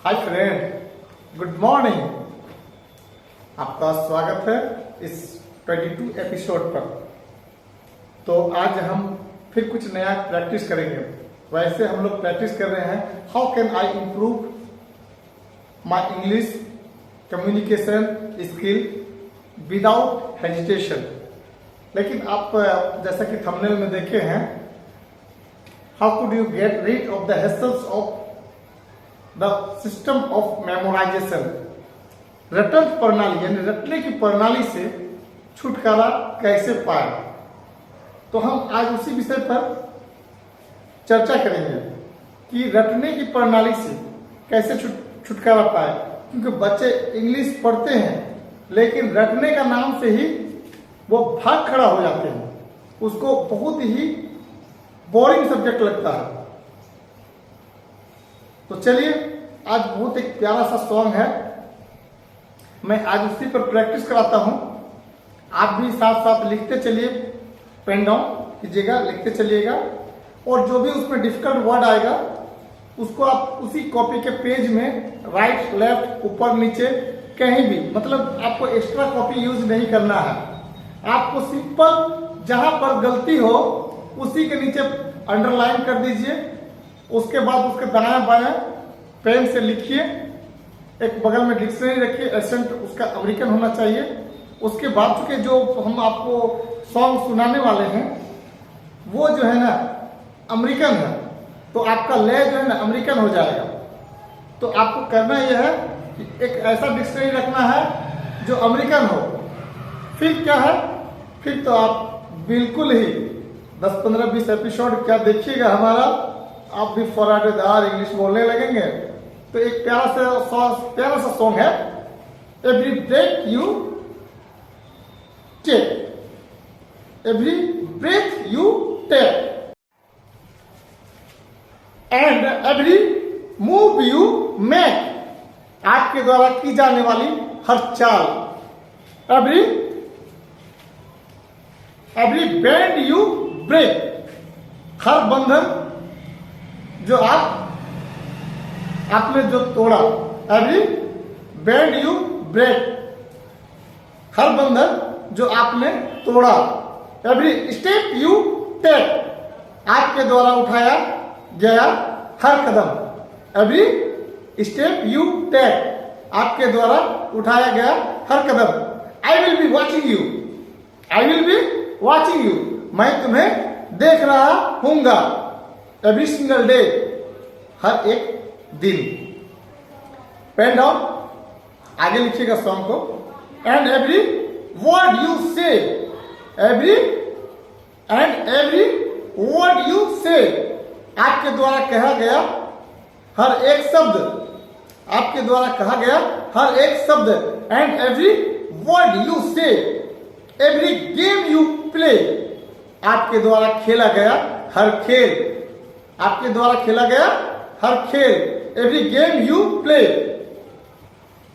Hi friend, good morning. आपका स्वागत है इस 22 एपिसोड पर। तो आज हम फिर कुछ नया प्रैक्टिस करेंगे। वैसे हम लोग प्रैक्टिस कर रहे हैं how can I improve my English communication skill without hesitation. लेकिन आप जैसा कि थंबनेल में देखे हैं, how could you get rid of the hassles of the system of memorization. रटन प्रणाली यानी रटने की प्रणाली से छुटकारा कैसे पाए। तो हम आज उसी विषय पर चर्चा करेंगे कि रटने की प्रणाली से कैसे छुटकारा पाए। क्योंकि बच्चे इंग्लिश पढ़ते हैं लेकिन रटने का नाम से ही वो भाग खड़ा हो जाते हैं, उसको बहुत ही बोरिंग सब्जेक्ट लगता है। तो चलिए, आज बहुत एक प्यारा सा सॉन्ग है, मैं आज उसी पर प्रैक्टिस कराता हूं। आप भी साथ साथ लिखते चलिए, पेन डाउन कीजिएगा, लिखते चलिएगा। और जो भी उसमें डिफिकल्ट वर्ड आएगा उसको आप उसी कॉपी के पेज में राइट लेफ्ट ऊपर नीचे कहीं भी, मतलब आपको एक्स्ट्रा कॉपी यूज नहीं करना है। आपको सिंपल जहां पर गलती हो उसी के नीचे अंडरलाइन कर दीजिए। उसके बाद उसके दायां बायां पेन से लिखिए। एक बगल में डिक्शनरी रखिए, एसेंट उसका अमेरिकन होना चाहिए। उसके बाद चूंकि जो हम आपको सॉन्ग सुनाने वाले हैं वो जो है ना अमेरिकन है, तो आपका लय जो है ना अमेरिकन हो जाएगा। तो आपको करना यह है कि एक ऐसा डिक्शनरी रखना है जो अमेरिकन हो। फिर क्या है, फिर तो आप बिल्कुल ही 10-15-20 एपिसोड क्या देखिएगा हमारा, आप भी फराटेदार इंग्लिश बोलने लगेंगे। तो एक प्यारा सा सॉन्ग है, every breath you take, every breath you take and every move you make. आपके द्वारा की जाने वाली हर चाल, एवरी बेंड यू ब्रेक, हर बंधन जो आपने जो तोड़ा, एवरी बेंड यू ब्रेक, हर बंधन जो आपने तोड़ा, एवरी स्टेप यू टेक, आपके द्वारा उठाया गया हर कदम, एवरी स्टेप यू टेक, आपके द्वारा उठाया गया हर कदम। I will be watching you, I will be watching you, मैं तुम्हें देख रहा हूंगा, एवरी सिंगल डे, हर एक दिन। पेन डाउन, आगे लिखिएगा सॉन्ग को। And every word you say, every word you say, आपके द्वारा कहा गया हर एक शब्द, आपके द्वारा कहा गया हर एक शब्द। And every word you say, every game you play, आपके द्वारा खेला गया हर खेल, आपके द्वारा खेला गया हर खेल, every game you play,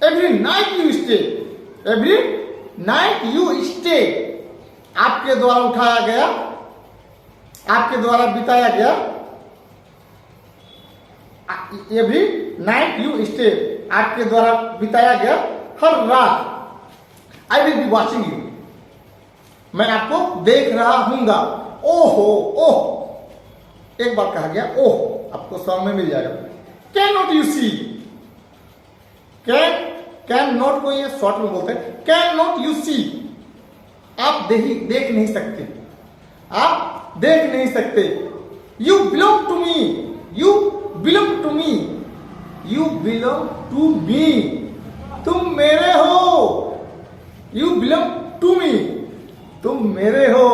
every night you stay, every night you stay, आपके द्वारा उठाया गया, आपके द्वारा बिताया गया, एवरी नाइट यू स्टे, आपके द्वारा बिताया गया हर रात। आई विल बी वॉचिंग यू, मैं आपको देख रहा हूंगा। ओहो ओह, एक बार कहा गया ओह, आपको सॉन्ग में मिल जाएगा। Can not you see, can not को ये शॉर्ट में बोलते हैं, कैन नॉट यू सी, आप देख नहीं सकते, आप देख नहीं सकते। You belong to me, you belong to me, you belong to me, तुम मेरे हो, यू बिलोंग टू मी, तुम मेरे हो।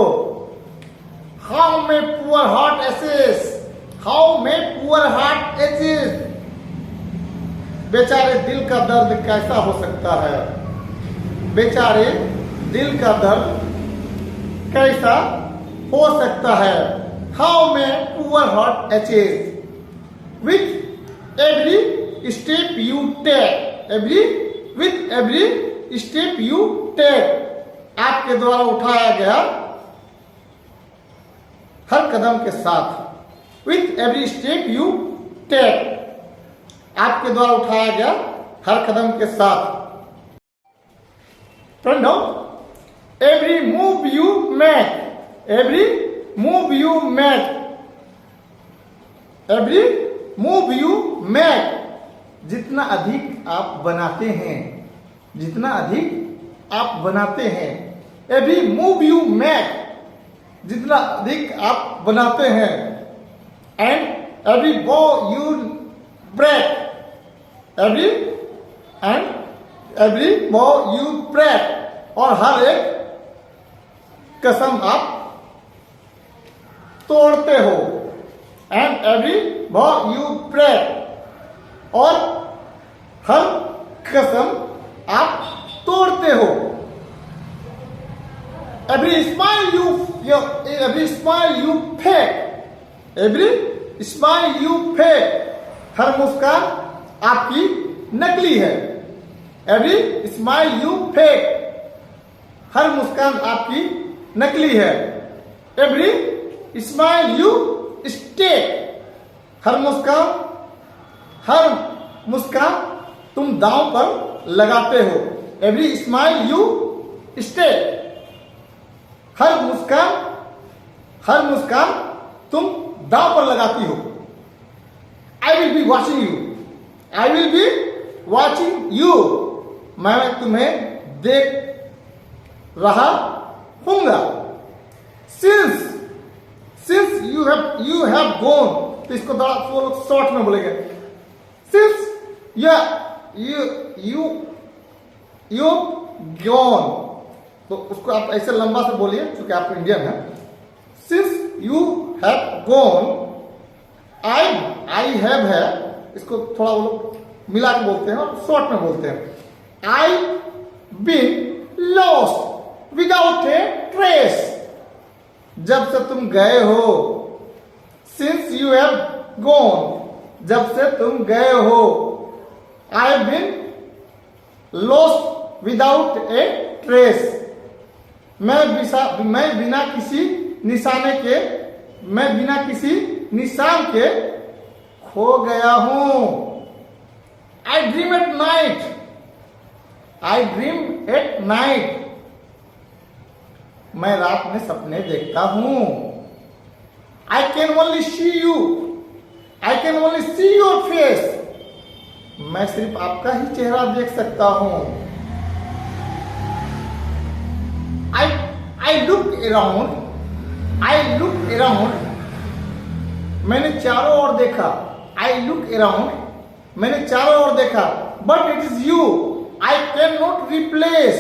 How may poor heart aches, how may poor heart aches, बेचारे दिल का दर्द कैसा हो सकता है, बेचारे दिल का दर्द कैसा हो सकता है। How may poor heart aches, with every step you take, with every step you take, आपके द्वारा उठाया गया हर कदम के साथ, with every step you take, आपके द्वारा उठाया गया हर कदम के साथ। फ्रेंडों, every move you make, every move you make, every move you make, जितना अधिक आप बनाते हैं, जितना अधिक आप बनाते हैं, एवरी मूव यू मेक, जितना अधिक आप बनाते हैं, and every vow you break, every and every vow you break, और हर एक कसम आप तोड़ते हो, and every vow you break, और हर कसम आप तोड़ते हो। Every smile you fake, every smile you fake, हर मुस्कान आपकी नकली है। एवरी स्माइल यू फेक, हर मुस्कान आपकी नकली है। एवरी स्माइल यू स्टेक, हर मुस्कान तुम दांव पर लगाते हो। एवरी स्माइल यू स्टेक, हर मुस्कान तुम दांव पर लगाती हो। I will be watching you, I will be watching you, मैं तुम्हें देख रहा हूंगा। सिंस यू हैव गॉन, तो इसको थोड़ा शॉर्ट में बोलेंगे। सिंस यू गॉन, तो उसको आप ऐसे लंबा से बोलिए क्योंकि आप इंडियन हैं। Since you have gone, I have है, इसको थोड़ा वो लोग मिला के बोलते हैं और शॉर्ट में बोलते हैं। I been lost without a trace, जब से तुम गए हो। सिंस यू हैव गॉन, जब से तुम गए हो। I been lost without a trace, मैं बिना किसी निशान के खो गया हूं। I dream at night, I dream at night, मैं रात में सपने देखता हूं। I can only see you, I can only see your face, मैं सिर्फ आपका ही चेहरा देख सकता हूं। आई लुक अराउंड, मैंने चारों ओर देखा। आई लुक अराउंड, मैंने चारों ओर देखा। But it is you I can not replace,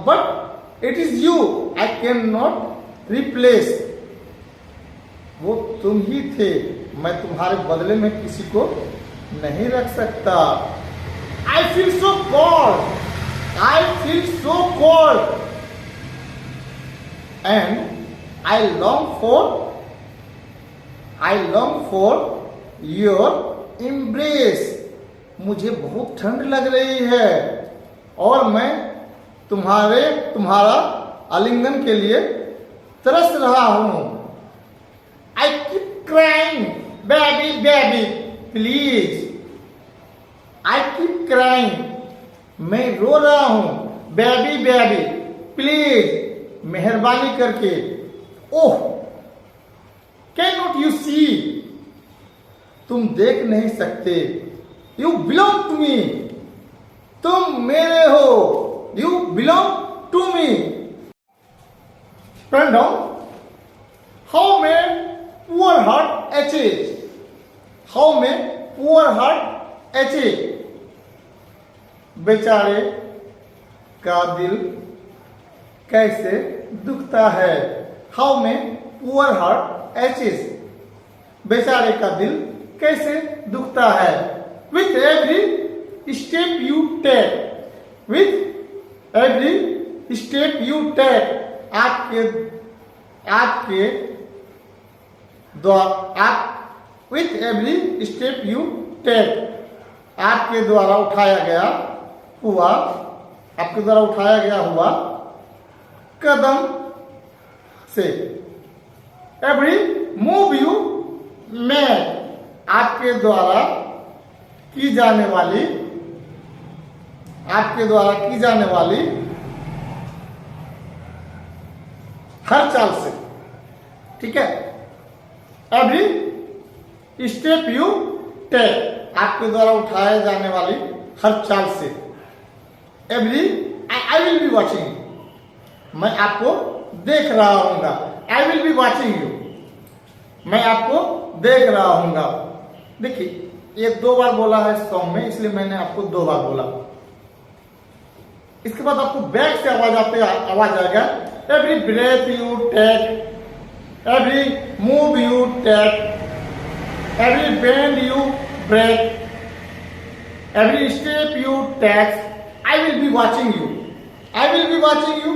but it is you I can not replace, वो तुम ही थे, मैं तुम्हारे बदले में किसी को नहीं रख सकता। I feel so cold, I feel so cold, and I long for your embrace, मुझे बहुत ठंड लग रही है और मैं तुम्हारा आलिंगन के लिए तरस रहा हूं। I keep crying, baby, baby, please. I keep crying, मैं रो रहा हूं। बेबी बेबी प्लीज, मेहरबानी करके। ओह, कैन नॉट यू सी, तुम देख नहीं सकते। यू बिलोंग टू मी, तुम मेरे हो। You belong to me. फ्रेंडों, how may poor heart achieve, how may poor heart achieve, बेचारे का दिल कैसे दुखता है। हाउ में पुअर हार्ट एचेस, बेचारे का दिल कैसे दुखता है। With every step you take, with every step you take, आपके द्वारा, with every step you take, आपके द्वारा उठाया गया हुआ, आपके द्वारा उठाया गया हुआ कदम से। एवरी मूव यू मैं आपके द्वारा की जाने वाली हर चाल से, ठीक है। एवरी स्टेप यू टेक, आपके द्वारा उठाए जाने वाली हर चाल से। Every I will be watching, मैं आपको देख रहा हूंगा। I will be watching you, मैं आपको देख रहा हूंगा। देखिए ये 2 बार बोला है सॉन्ग में, इसलिए मैंने आपको 2 बार बोला। इसके बाद आपको बैक से आवाज आएगा। Every breath you take, every move you take, every bend you break, every step you take, I will be watching you, I will be watching you.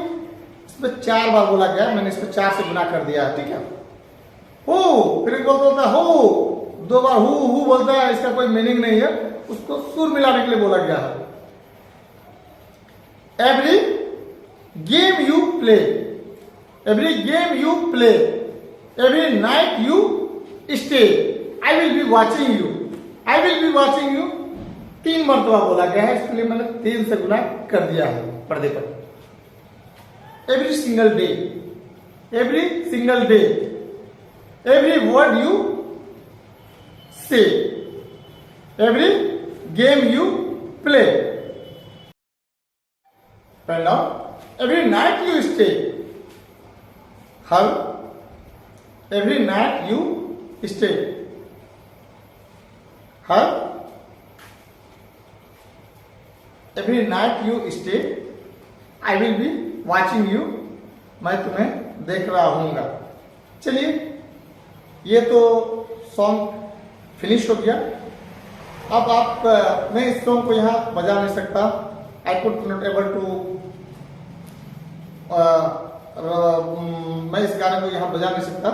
इसमें 4 बार बोला गया, मैंने इसको 4 से गुना कर दिया है, ठीक है। हु फिर बोलता है हु, 2 बार हु बोलता है, इसका कोई मीनिंग नहीं है, उसको सुर मिलाने के लिए बोला गया है। Every game you play, every game you play, every night you stay, I will be watching you, I will be watching you. 3 मरतबा बोला गया है, इसके लिए मैंने 3 से गुना कर दिया है पर्दे पर। Every single day, every single day, every word you say, every game you play, every night you stay, हर एवरी नाइट यू स्टे, हर every night you stay, I will be watching you, मैं तुम्हें देख रहा हूंगा। चलिए ये तो song finish हो गया। अब आप मैं इस सॉन्ग को यहाँ बजा नहीं सकता, I could not able to, मैं इस गाने को यहाँ बजा नहीं सकता।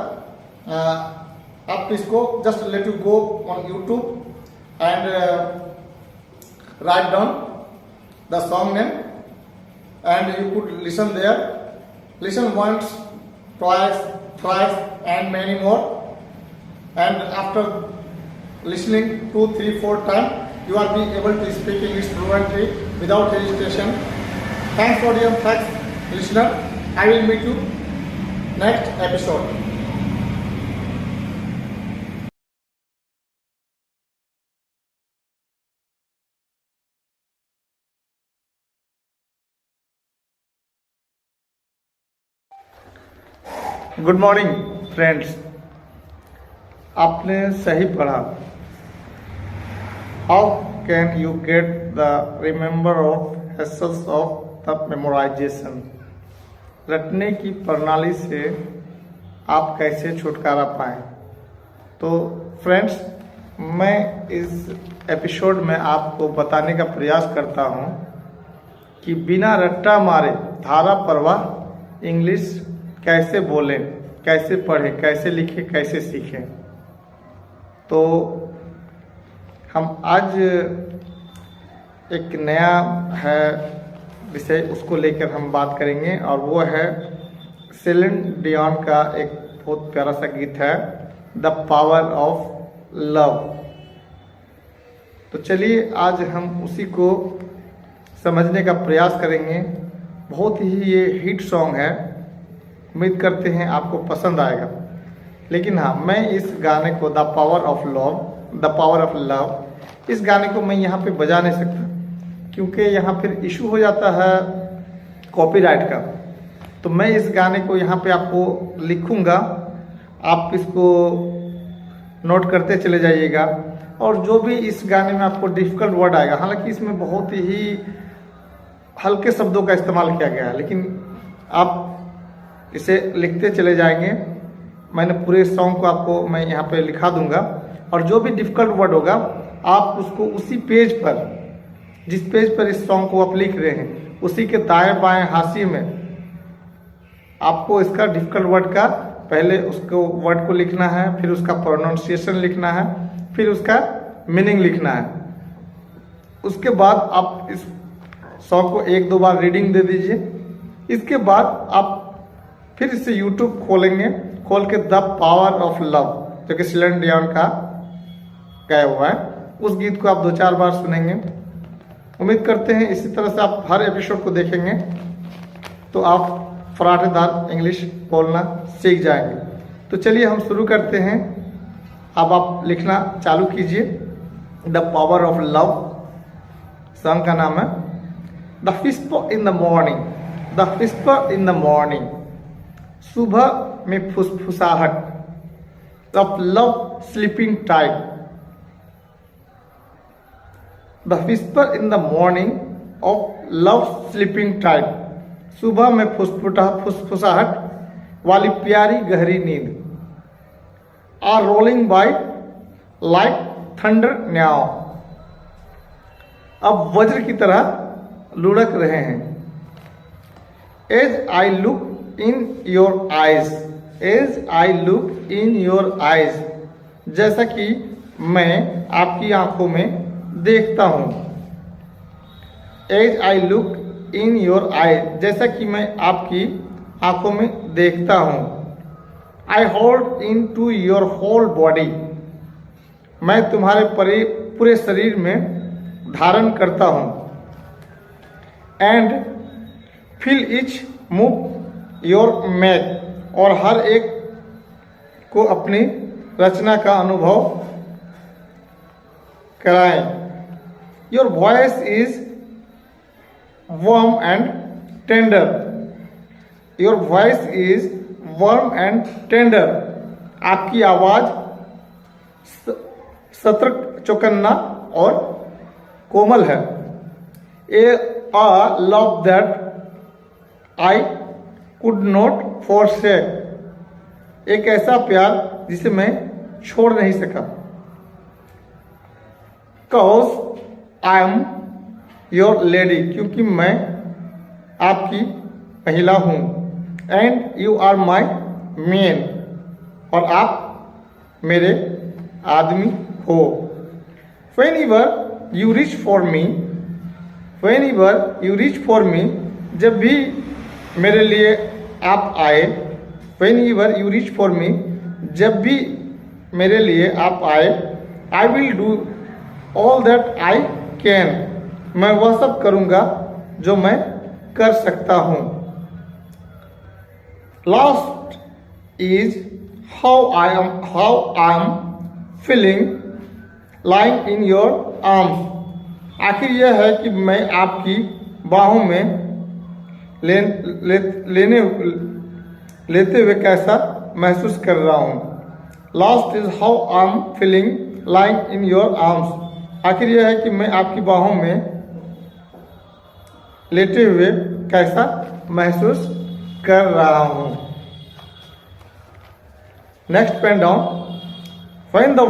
आप इसको just let you go on YouTube and write down the song name and you could listen there, listen once, twice, thrice and many more, and after listening 2, 3, 4 times you are be able to speak English fluently without hesitation. Thanks for your thanks listener. I will meet you next episode. Good morning friends, आपने सही पढ़ा। How can you get the remember of hassles of the memorization, रटने की प्रणाली से आप कैसे छुटकारा पाएं। तो फ्रेंड्स, मैं इस एपिसोड में आपको बताने का प्रयास करता हूं कि बिना रट्टा मारे धारा प्रवाह इंग्लिश कैसे बोलें, कैसे पढ़ें, कैसे लिखें, कैसे सीखें। तो हम आज एक नया है विषय, उसको लेकर हम बात करेंगे, और वो है सेलिन डियॉन का एक बहुत प्यारा सा गीत है, द पावर ऑफ लव। तो चलिए आज हम उसी को समझने का प्रयास करेंगे। बहुत ही ये हिट सॉन्ग है, उम्मीद करते हैं आपको पसंद आएगा। लेकिन हाँ, मैं इस गाने को द पावर ऑफ लव, इस गाने को मैं यहाँ पे बजा नहीं सकता, क्योंकि यहाँ फिर इशू हो जाता है कॉपीराइट का। तो मैं इस गाने को यहाँ पे आपको लिखूँगा, आप इसको नोट करते चले जाइएगा। और जो भी इस गाने में आपको डिफ़िकल्ट वर्ड आएगा, हालांकि इसमें बहुत ही हल्के शब्दों का इस्तेमाल किया गया है, लेकिन आप इसे लिखते चले जाएंगे। मैंने पूरे सॉन्ग को आपको मैं यहाँ पे लिखा दूंगा, और जो भी डिफ़िकल्ट वर्ड होगा आप उसको उसी पेज पर, जिस पेज पर इस सॉन्ग को आप लिख रहे हैं, उसी के दाएं बाएं हाशिए में आपको इसका डिफ़िकल्ट वर्ड का पहले उसको वर्ड को लिखना है, फिर उसका प्रोनाउंसिएशन लिखना है, फिर उसका मीनिंग लिखना है। उसके बाद आप इस सॉन्ग को 1-2 बार रीडिंग दे दीजिए। इसके बाद आप फिर इसे YouTube खोलेंगे, खोल के द पावर ऑफ लव जो कि सिलन डियोन का गाया हुआ है। उस गीत को आप 2-4 बार सुनेंगे। उम्मीद करते हैं इसी तरह से आप हर एपिसोड को देखेंगे तो आप फराटेदार इंग्लिश बोलना सीख जाएंगे। तो चलिए हम शुरू करते हैं। अब आप लिखना चालू कीजिए। The power of love song का नाम है the whisper in the morning. The whisper in the morning, सुबह में फुसफुसाहट of love sleeping tight. The whisper in the morning of love sleeping tight, सुबह में फुसफुसाहट वाली प्यारी गहरी नींद। Are rolling by like thunder now, अब वज्र की तरह लुढ़क रहे हैं। As I look in your eyes, as I look in your eyes, जैसा कि मैं आपकी आंखों में देखता हूं। As I look in your eyes, जैसा कि मैं आपकी आंखों में देखता हूं। I hold in to your whole body, मैं तुम्हारे पूरे शरीर में धारण करता हूं। And feel each move your make, और हर एक को अपनी रचना का अनुभव कराएं। Your voice is warm and tender, your voice is warm and tender, आपकी आवाज सतर्क, चौकन्ना और कोमल है। A love that I could not forsake, एक ऐसा प्यार जिसे मैं छोड़ नहीं सका। Cause I am your lady, क्योंकि मैं आपकी महिला हूँ। And you are my man, और आप मेरे आदमी हो। Whenever you reach for me, whenever you reach for me, जब भी मेरे लिए आप आए। whenever you reach for me, जब भी मेरे लिए आप आए। I will do all that I can, मैं वह सब करूँगा जो मैं कर सकता हूँ। Last is how I am feeling lying in your arms, आखिर यह है कि मैं आपकी बाहों में लेते हुए कैसा महसूस कर रहा हूँ। Last is how I am feeling lying in your arms, आखिर यह है कि मैं आपकी बाहों में लेटे हुए कैसा महसूस कर रहा हूँ। Next pen down. When the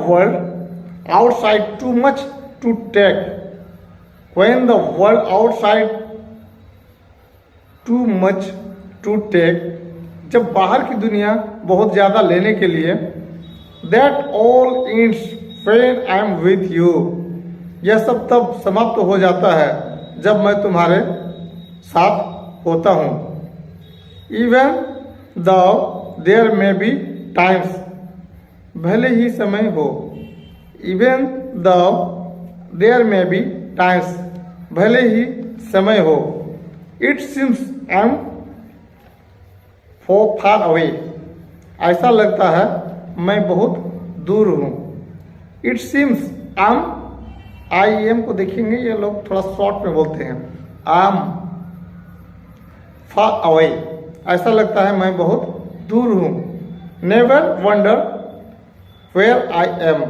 world outside too much to take, when the world outside too much to take, जब बाहर की दुनिया बहुत ज़्यादा लेने के लिए। That all ends when I am with you, यह सब तब समाप्त हो जाता है जब मैं तुम्हारे साथ होता हूँ। Even though there may be times, भले ही समय हो। Even though there may be times, भले ही समय हो। It seems I'm far away, ऐसा लगता है मैं बहुत दूर हूँ। It seems I am को देखेंगे, ये लोग थोड़ा शॉर्ट में बोलते हैं। I'm far away, ऐसा लगता है मैं बहुत दूर हूँ। Never wonder where I am,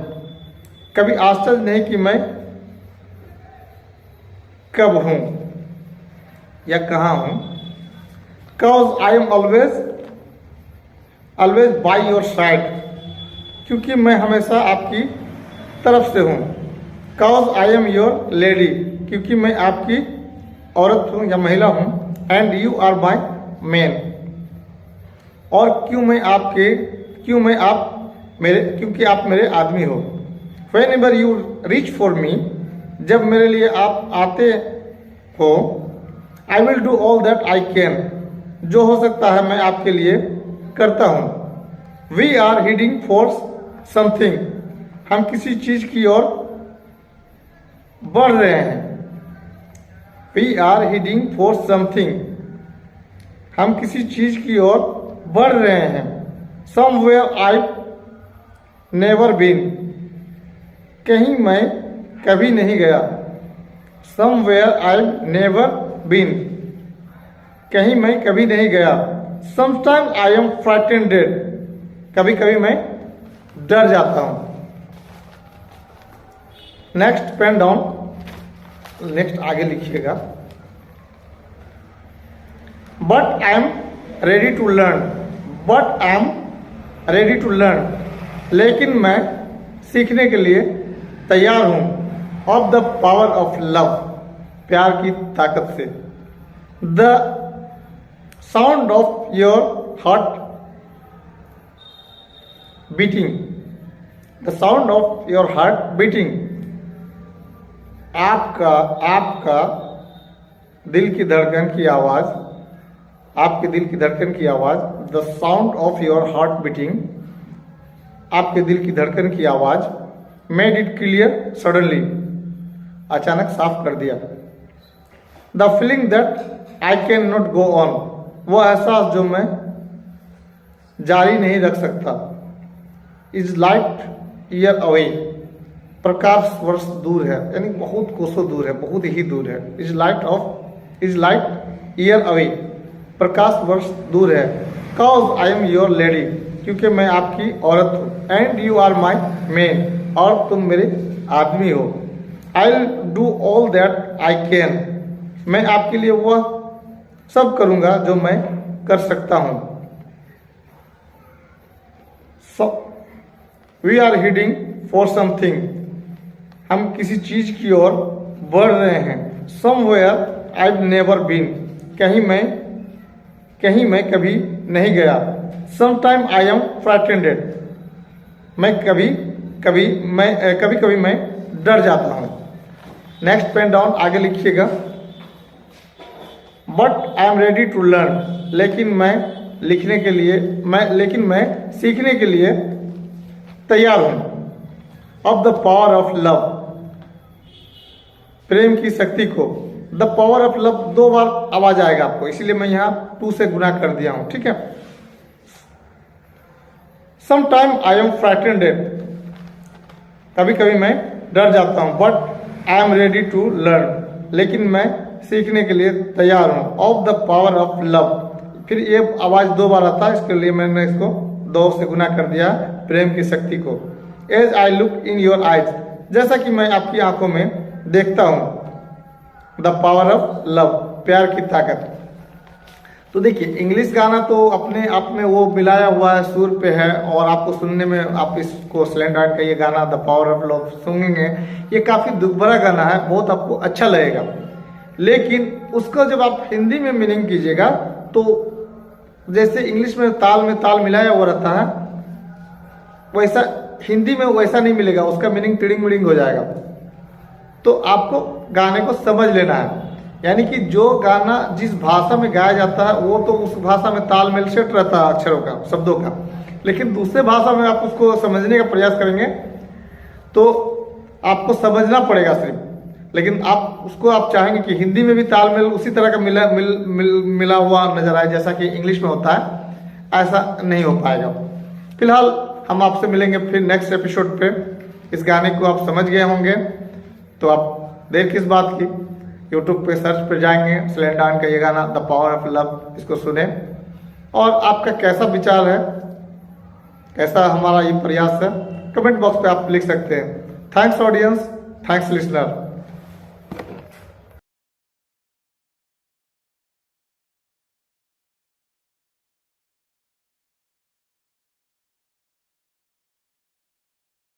कभी आश्चर्य नहीं कि मैं कब हूँ या कहाँ हूँ। Cause I am always by your side, क्योंकि मैं हमेशा आपकी तरफ से हूँ। Cause I am your lady, क्योंकि मैं आपकी औरत हूँ या महिला हूँ। And you are my man, और क्योंकि आप मेरे आदमी हो। Whenever you reach for me, जब मेरे लिए आप आते हो। I will do all that I can, जो हो सकता है मैं आपके लिए करता हूँ। We are heading for something, हम किसी चीज की ओर बढ़ रहे हैं। We are heading for something, हम किसी चीज की ओर बढ़ रहे हैं। समवेयर आई नेवर बीन, कहीं मैं कभी नहीं गया। समवेयर आई नेवर बीन, कहीं मैं कभी नहीं गया। समटाइम आई एम फ्राइटेंड, कभी कभी मैं डर जाता हूं। नेक्स्ट पेन डाउन, नेक्स्ट आगे लिखिएगा। But I am ready to learn, but I am ready to learn, लेकिन मैं सीखने के लिए तैयार हूं। Of the power of love, प्यार की ताकत से। The sound of your heart beating, the sound of your heart beating, आपका दिल की धड़कन की आवाज, आपके दिल की धड़कन की आवाज। The sound of your heart beating, आपके दिल की धड़कन की आवाज। मेड इट क्लियर सडनली, अचानक साफ कर दिया। The feeling that I can not go on, वो एहसास जो मैं जारी नहीं रख सकता। इज लाइट ईयर अवे, प्रकाश वर्ष दूर है, यानी बहुत कोसों दूर है, बहुत ही दूर है। इज लाइट ईयर अवे, प्रकाश वर्ष दूर है। Cause I am your lady, क्योंकि मैं आपकी औरत हूँ। And you are my man, और तुम मेरे आदमी हो। I will do all that I can, मैं आपके लिए वह सब करूंगा जो मैं कर सकता हूं। We are heading for something, हम किसी चीज की ओर बढ़ रहे हैं। Somewhere I have never been, कहीं मैं कभी नहीं गया। समटाइम आई एम फ्राइटेंड, मैं कभी कभी मैं डर जाता हूं। नेक्स्ट पेन डाउन, आगे लिखिएगा। But I am ready to learn, लेकिन मैं सीखने के लिए तैयार हूं। Of the power of love, प्रेम की शक्ति को। द पावर ऑफ लव 2 बार आवाज आएगा आपको, इसीलिए मैं यहां 2 से गुना कर दिया हूं, ठीक है। समटाइम आई एम फ्राइटेंड, कभी कभी मैं डर जाता हूं। But I am ready to learn, लेकिन मैं सीखने के लिए तैयार हूं। Of the power of love, फिर ये आवाज 2 बार आता है, इसके लिए मैंने इसको 2 से गुना कर दिया, प्रेम की शक्ति को। As I look in your eyes, जैसा कि मैं आपकी आंखों में देखता हूं। द पावर ऑफ लव, प्यार की ताकत। तो देखिए, इंग्लिश गाना तो अपने आप में वो मिलाया हुआ है, सुर पे है, और आपको सुनने में, आप इसको स्लैंड आर्ट का ये गाना द पावर ऑफ लव सुनेंगे, ये काफी दुख भरा गाना है, बहुत आपको अच्छा लगेगा। लेकिन उसको जब आप हिंदी में मीनिंग कीजिएगा, तो जैसे इंग्लिश में ताल मिलाया हुआ रहता है, वैसा हिंदी में वैसा नहीं मिलेगा, उसका मीनिंग टिडिंग मिडिंग हो जाएगा। तो आपको गाने को समझ लेना है, यानी कि जो गाना जिस भाषा में गाया जाता है वो तो उस भाषा में तालमेल सेट रहता है अक्षरों का, शब्दों का। लेकिन दूसरे भाषा में आप उसको समझने का प्रयास करेंगे तो आपको समझना पड़ेगा सिर्फ। लेकिन आप उसको आप चाहेंगे कि हिंदी में भी तालमेल उसी तरह का मिला हुआ नजर आए जैसा कि इंग्लिश में होता है, ऐसा नहीं हो पाएगा। फिलहाल हम आपसे मिलेंगे फिर नेक्स्ट एपिसोड पे। इस गाने को आप समझ गए होंगे, तो आप देर किस बात की, यूट्यूब पे सर्च पे जाएंगे, स्लैंड डाउन का ये गाना द पावर ऑफ लव, इसको सुने। और आपका कैसा विचार है, कैसा हमारा ये प्रयास है, कमेंट बॉक्स पे आप लिख सकते हैं। Thanks audience, thanks listener.